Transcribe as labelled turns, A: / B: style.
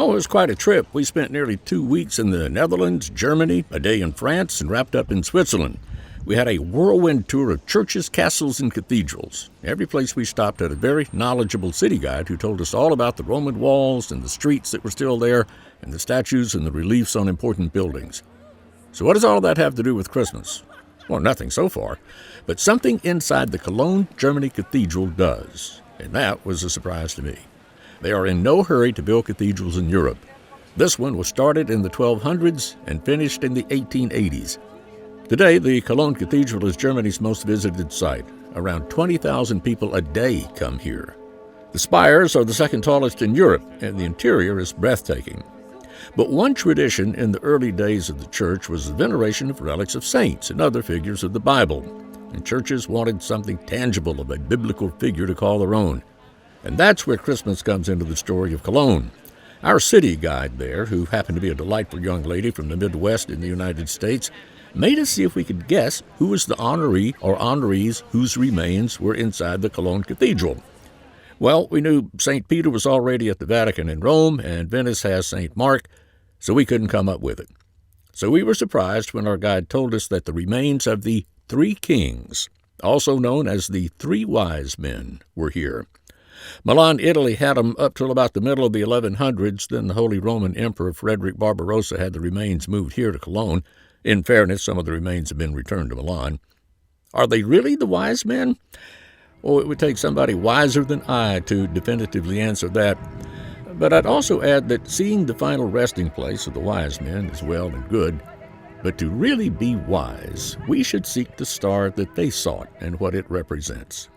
A: Oh, it was quite a trip. We spent nearly 2 weeks in the Netherlands, Germany, a day in France, and wrapped up in Switzerland. We had a whirlwind tour of churches, castles, and cathedrals. Every place we stopped had a very knowledgeable city guide who told us all about the Roman walls and the streets that were still there, and the statues and the reliefs on important buildings. So what does all that have to do with Christmas? Well, nothing so far, but something inside the Cologne, Germany Cathedral does, and that was a surprise to me. They are in no hurry to build cathedrals in Europe. This one was started in the 1200s and finished in the 1880s. Today, the Cologne Cathedral is Germany's most visited site. Around 20,000 people a day come here. The spires are the second tallest in Europe, and the interior is breathtaking. But one tradition in the early days of the church was the veneration of relics of saints and other figures of the Bible, and churches wanted something tangible of a biblical figure to call their own. And that's where Christmas comes into the story of Cologne. Our city guide there, who happened to be a delightful young lady from the Midwest in the United States, made us see if we could guess who was the honoree or honorees whose remains were inside the Cologne Cathedral. Well, we knew St. Peter was already at the Vatican in Rome, and Venice has St. Mark, so we couldn't come up with it. So we were surprised when our guide told us that the remains of the three kings, also known as the three wise men, were here. Milan, Italy had them up till about the middle of the 1100s. Then the Holy Roman Emperor Frederick Barbarossa had the remains moved here to Cologne. In fairness, some of the remains have been returned to Milan. Are they really the wise men? Oh, it would take somebody wiser than I to definitively answer that. But I'd also add that seeing the final resting place of the wise men is well and good. But to really be wise, we should seek the star that they sought and what it represents.